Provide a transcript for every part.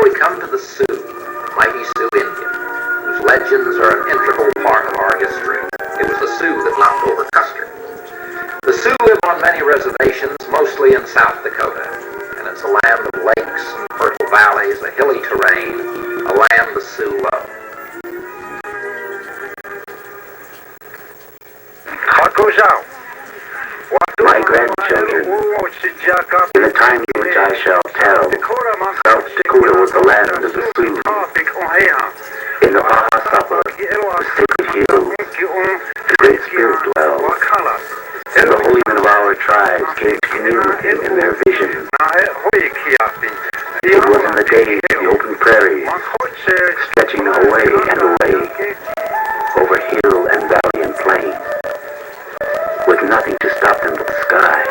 we come to the Sioux, the mighty Sioux Indian, whose legends are an integral part of our history. It was the Sioux that knocked over Custer. The Sioux live on many reservations, mostly in South Dakota, and it's a land of lakes and fertile valleys, a hilly terrain, a land the Sioux love. What goes out? My grandchildren, in the time in which I shall tell, South Dakota was the land of the Sioux. In the Bahasapa, the sacred hill, the Great Spirit dwells, and the holy men of our tribes came to commune with him in their visions. It was in the days of the open prairies, stretching away and away, over hill and valley and plain, with nothing to stop them but the sky.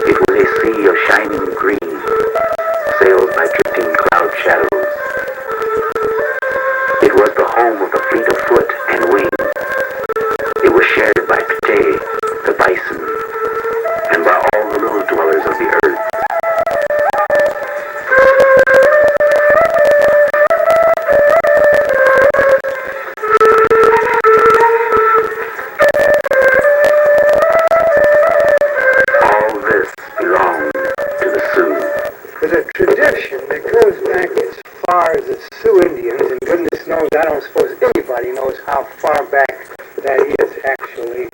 It was a sea of shining green, sailed by drifting cloud shadows. It was the home of the fleet of foot and wing. It was shared by Pte, the bison, and by all the little dwellers of the earth. All this belonged to the Sioux. There's a tradition that goes back as far as the Sioux Indians, and goodness knows I don't suppose anybody knows how far back that is actually.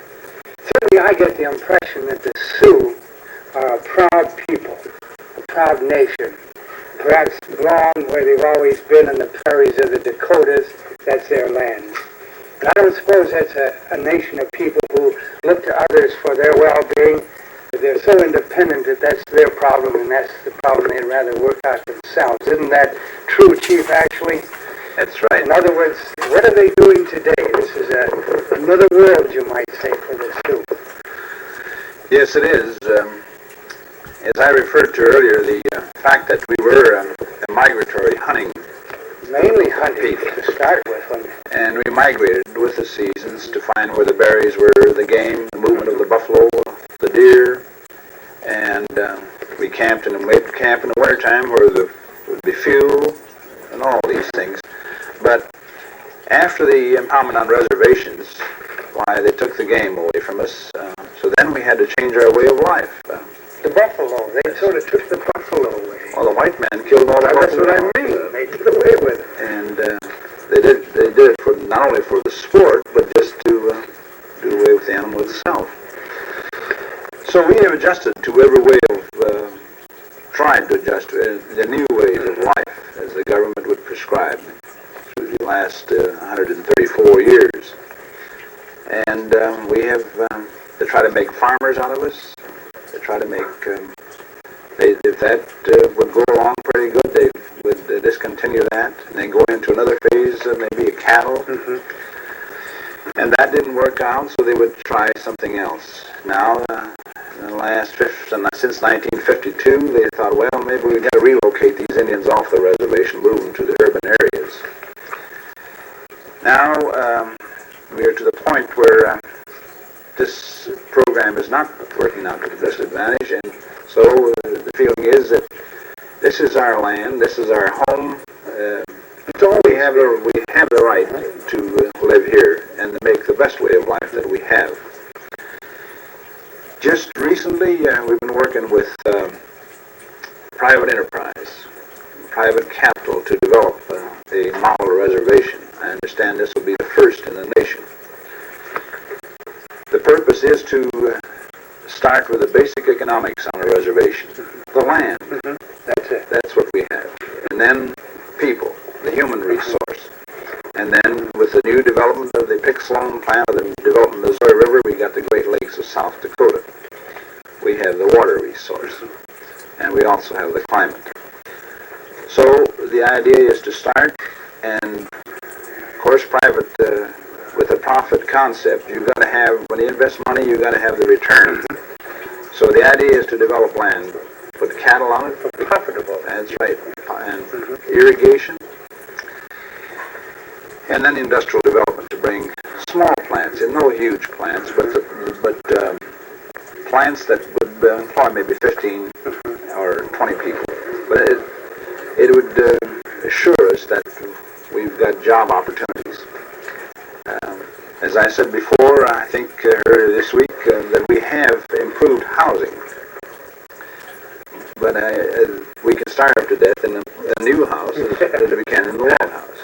Certainly I get the impression that the Sioux are a proud people, a proud nation. Perhaps belong where they've always been in the prairies of the Dakotas. That's their land. And I don't suppose that's a nation of people who look to others for their well-being. They're so independent that that's their problem, and that's the problem they'd rather work out themselves. Isn't that true, Chief, actually? That's right. In other words, what are they doing today? This is another world, you might say, for the Sioux. Yes, it is. As I referred to earlier, the fact that we were a migratory hunting Mainly hunting to start with. and we migrated with the seasons to find where the berries were, the game, the movement of the buffalo, the deer, and we camped in the wintertime where there would be fuel and all these things. But after the impoundment on reservations, why, they took the game away from us, so then we had to change our way of life. The buffalo, they sort of took the buffalo away. Well, the white man killed all the That's buffalo. what I mean. They did away with it. And they did it for not only for the sport, but just to do away with the animal itself. So we have adjusted to every way of, tried to adjust to the new ways of life as the government would prescribe through the last 134 years. And we have, they try to make farmers out of us. They try to make, if that would go along pretty good, they would discontinue that and then go into another phase of maybe a cattle. Mm-hmm. And that didn't work out, so they would try something else. Now, in the last, since 1952, they thought, well, maybe we've got to relocate these Indians off the reservation, move them to the urban areas. Now, we are to the point where this program is not working out to the best advantage, and so the feeling is that this is our land, this is our home. We have the right to live here and to make the best way of life that we have. Just recently, we've been working with private enterprise, private capital to develop a model reservation. I understand this will be the first in the nation. The purpose is to start with the basic economics on a reservation. The land, That's it. that's what we have. And then people, the human resource. And then with the new development of the Pick-Sloan plant, of the development of the Missouri River, we got the Great Lakes of South Dakota. We have the water resource. And we also have the climate. So the idea is to start, and of course private, with a profit concept, you've got to have, when you invest money, you've got to have the return. So the idea is to develop land, put cattle on it. Profitable. That's right. And irrigation. And then industrial development to bring small plants in, no huge plants, but plants that would employ maybe 15 or 20 people. But it As I said before, I think earlier this week, that we have improved housing. But we can starve to death in a new house as we can in the old house.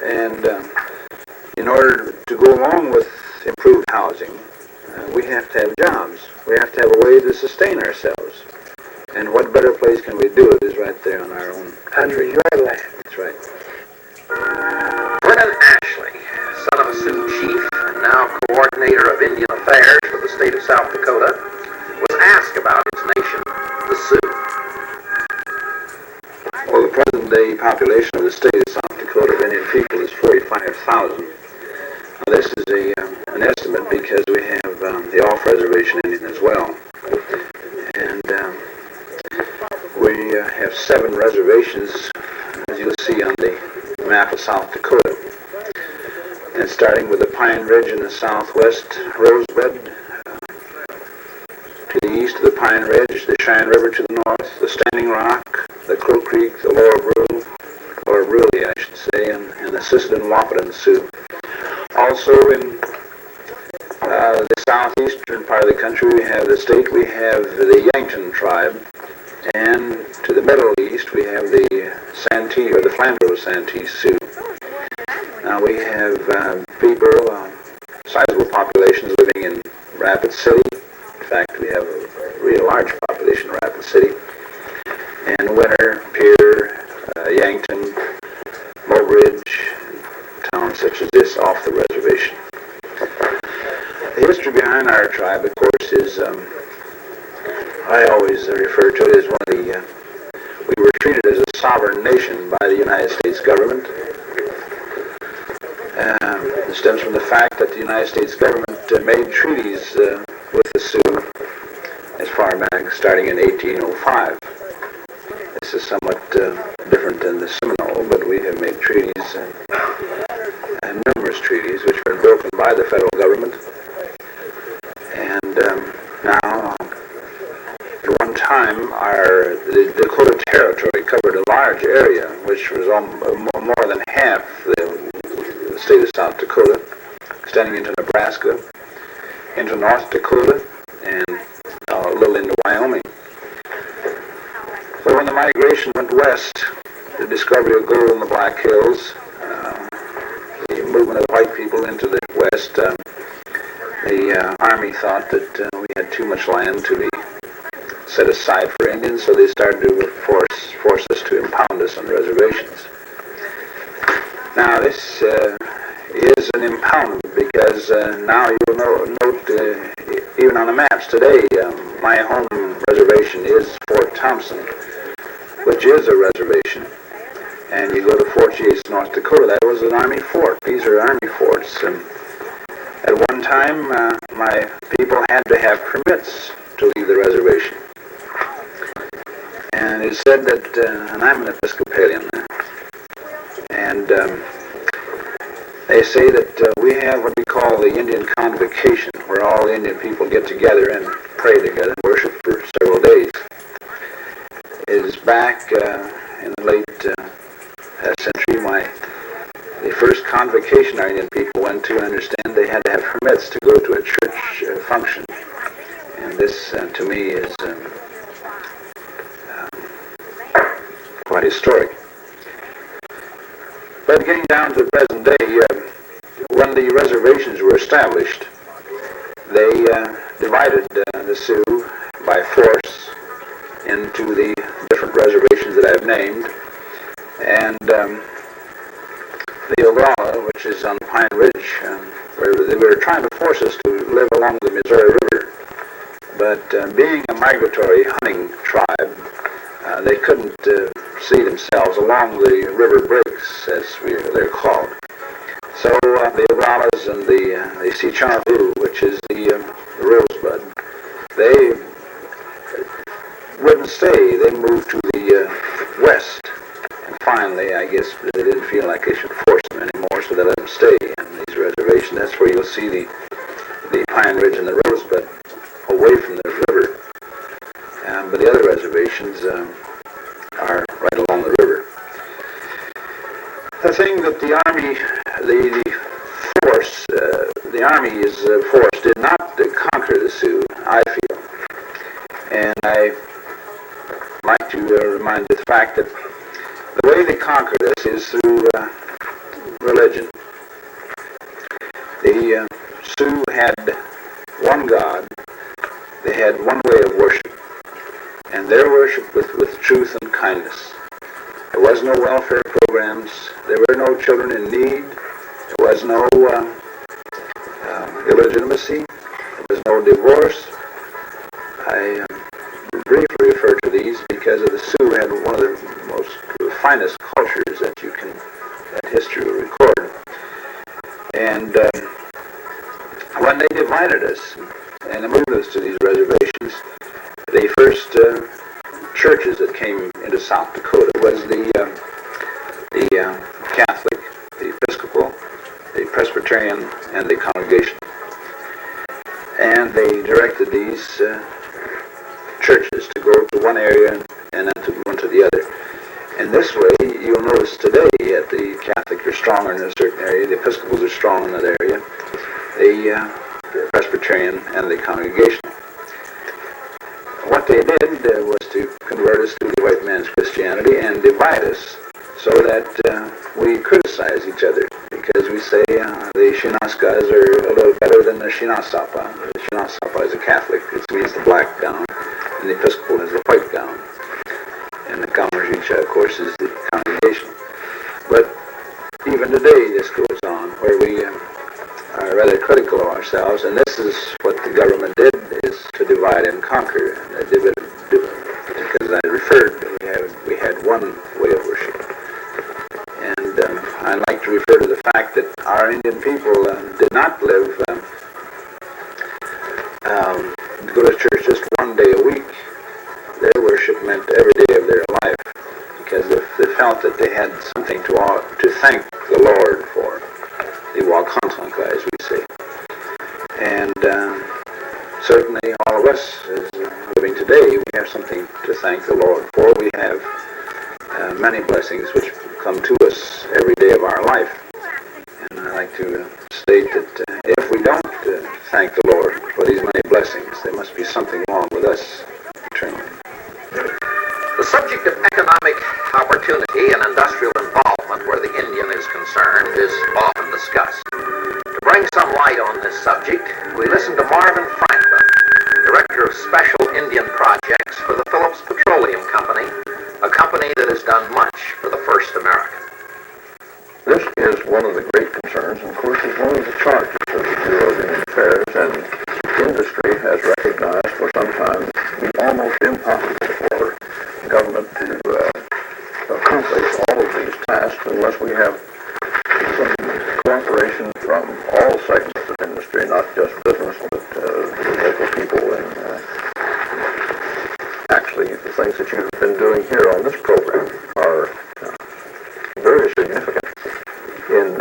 And in order to go along with improved housing, we have to have jobs. We have to have a way to sustain ourselves. And what better place can we do it is right there on our own Under your land. That's right. Vernon Ashley, son of a Sioux chief and now coordinator of Indian affairs for the state of South Dakota, was asked about his nation, the Sioux. Well, the present-day population of the state of South Dakota of Indian people is 45,000. Now, this is an estimate because we have the off-reservation Indian as well. And we have 7 reservations, as you'll see on the map of South Dakota. And starting with the Pine Ridge in the southwest, Rosebud, to the east of the Pine Ridge, the Cheyenne River to the north, the Standing Rock, the Crow Creek, the Lower Brule, I should say, and the Sisseton Wahpeton Sioux. Also in the southeastern part of the country, we have the Yankton tribe, and to the Middle East, we have the Santee, or the Flandreau Santee Sioux. Now we have people, sizable populations living in Rapid City. In fact, we have a real large population in Rapid City. And Winter, Pierre, Yankton, Mobridge, towns such as this off the reservation. The history behind our tribe, of course, is, I always refer to it as one of the, we were treated as a sovereign nation by the United States government. It stems from the fact that the United States government made treaties with the Sioux as far back, starting in 1805. This is somewhat different than the Seminole, but we have made treaties, and numerous treaties, which were broken by the federal government. And now, at one time, the Dakota Territory covered a large area, which was more than half the state of South Dakota, extending into Nebraska, into North Dakota, and a little into Wyoming. But when the migration went west, the discovery of gold in the Black Hills, the movement of white people into the west, the Army thought that we had too much land to be set aside for Indians, so they started to force us to impound us on reservations. Now this is an impoundment because now you will note even on the maps today, my home reservation is Fort Thompson, which is a reservation. And you go to Fort Yates, North Dakota, that was an Army fort. These are Army forts. At one time, my people had to have permits to leave the reservation. And it said that, and I'm an Episcopalian, and they say that we have what we call the Indian Convocation, where all the Indian people get together and pray together and worship for several days. It is back in the late century, the first convocation our Indian people went to, I understand they had to have permits to go to a church function. And this, to me, is quite historic. But getting down to the present day, when the reservations were established, they divided the Sioux by force into the different reservations that I've named. And the Oglala, which is on Pine Ridge, where they were trying to force us to live along the Missouri River. But being a migratory hunting tribe, they couldn't see themselves along the river breaks, as they're called. So the Oglalas and the Sichanavu, which is the Rosebud, they wouldn't stay. They moved to the west. And finally, I guess they didn't feel like they should force them anymore, so they let them stay in these reservations. That's where you'll see the Pine Ridge and the Rosebud away from the river. But the other reservations are right along the river. The thing that the Army, the force, the the Army's force did not conquer the Sioux, I feel. And I like to remind you of the fact that the way they conquered us is through religion. The Sioux had one God. They had one way of worship. And their worship was with truth and kindness. There was no welfare programs. There were no children in need. There was no illegitimacy. There was no divorce. I briefly refer to these because of the Sioux had one of the most finest cultures that history will record. And when they divided us and moved us to these reservations, the first churches that came into South Dakota was the Catholic, the Episcopal, the Presbyterian, and the Congregation. And they directed these churches to go to one area and then to go into the other. And this way, you'll notice today that the Catholics are stronger in a certain area, the Episcopals are strong in that area, the Presbyterian and the Congregation. What they did was to convert us to the white man's Christianity and divide us so that we criticize each other, because we say the Shinaskas are a little better than the Shinasapa. The Shinasapa is a Catholic, it means the black gown, and the Episcopal is the white gown. And the Kamarjicha, of course, is the Congregation. But even today this goes on, where we are rather critical of ourselves, and this is what the government did, is to divide and conquer. And they did it because I referred, we had one way of worship. And I like to refer to the fact that our Indian people did not live, go to church just one day a week. Their worship meant every day of their life, because they felt that they had something to thank the Lord for. The Wakantanka, as we say. And certainly all of us as living today, we have something to thank the Lord for. We have many blessings which come to us every day of our life. And I like to state that if we don't thank the Lord for these many blessings, there must be something wrong with us eternally. The subject of economic opportunity and industrial involvement where the Indian is concerned is often discussed. To bring some light on this subject, we listen to Marvin Franklin, Director of Special Indian Projects for the Phillips Petroleum Company, a company that has done much for the first American. This is one of the great concerns, and of course is one of the charges of the Bureau of Indian Affairs, and industry has recognized for some time the almost impossible for government to accomplish all of these tasks unless we have some cooperation from all segments of industry, not just business, but local people. And actually, the things that you've been doing here on this program are very significant in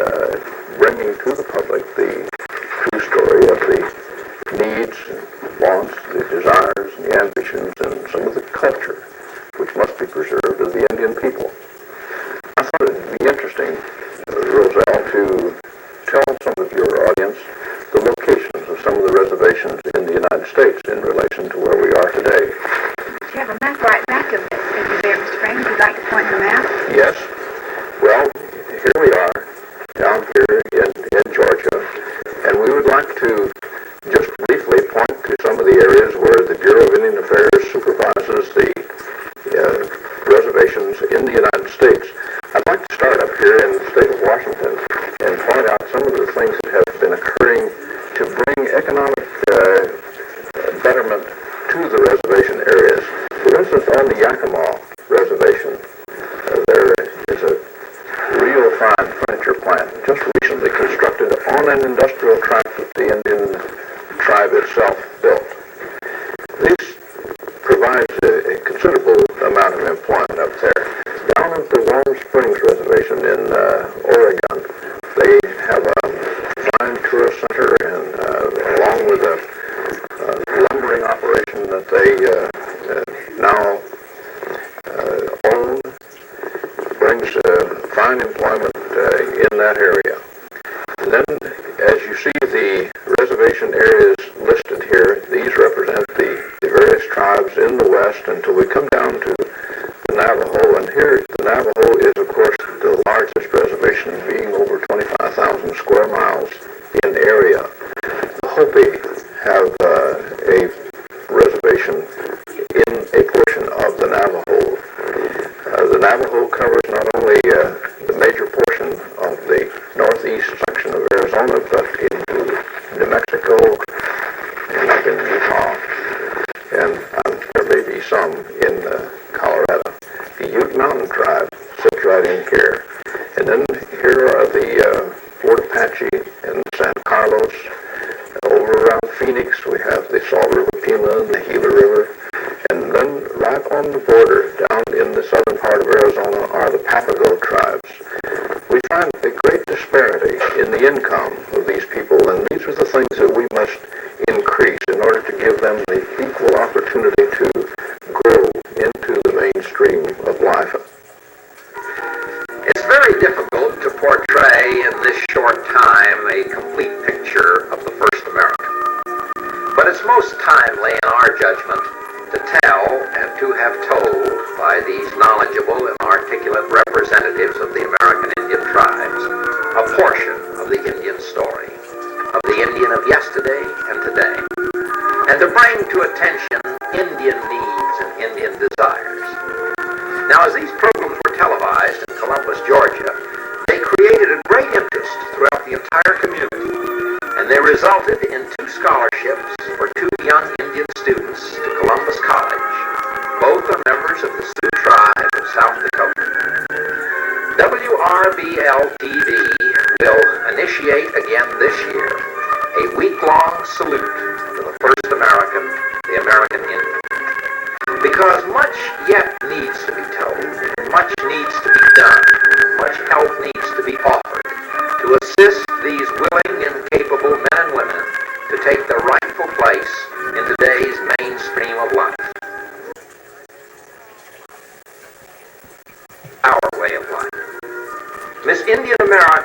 bringing to the public the true story of the needs and wants, the desires and the ambitions, and some of the culture which must be preserved of the Indian people. I thought it would be interesting, Roselle, to tell some of your audience the locations of some of the reservations in the United States in relation to where we are today. You have a map right back of it, if you're there, Mr. Frank. Would you like to point the map? Yes. Well, here we are, down here in Georgia, and we would like to just briefly point to some of the areas where the Bureau of Indian Affairs supervises the reservations in the United States. I'd like to start up here in the state of Washington and point out some of the things that have been occurring to bring economic betterment to the reservation areas. For instance, on the Yakima Reservation, there is a real fine furniture plant just recently constructed on an industrial tract that the Indian tribe itself built. This provides a considerable amount of employment up there. Down at the Warm Springs Reservation in Oregon, they have a fine tourist center, and along with a lumbering operation that they now own, brings fine employment in that area. And then, as you see the here, the Navajo is, of course, the largest reservation, being over 25,000 square miles in area. The Hopi have a reservation in a portion of the Navajo. The Navajo covers not only the major portion of the northeast section of Arizona, but into New Mexico and up in Utah, and there may be some in Colorado. The Ute Mountain tribe sits right in here. And then here are the Fort Apache and San Carlos. Over around Phoenix, we have the Salt River Pima and the Gila River. And then right on the border, down in the southern part of Arizona, are the Papago tribes. We find a great disparity in the income of these people, and these are the things that we must increase in order to give them the equal opportunity to grow into the mainstream of life. It's very difficult to portray in this short time a complete picture of the first American. But it's most timely in our judgment to tell and to have told by these knowledgeable and articulate representatives of the American Indian tribes a portion of the Indian story, of the Indian of yesterday and today, and to bring to attention Indian needs and Indian desires. Now, as these programs were televised in Columbus, Georgia, they created a great interest throughout the entire community, and they resulted in 2 scholarships for 2 young Indian students to Columbus College. Both are members of the Sioux tribe of South Dakota. WRBL-TV will initiate again this year a week-long salute to the first American, the American Indian. Because much yet needs to be told, much needs to be done, much help needs to be offered to assist these willing and capable men and women to take their rightful place in today's mainstream of life. Our way of life. Miss Indian America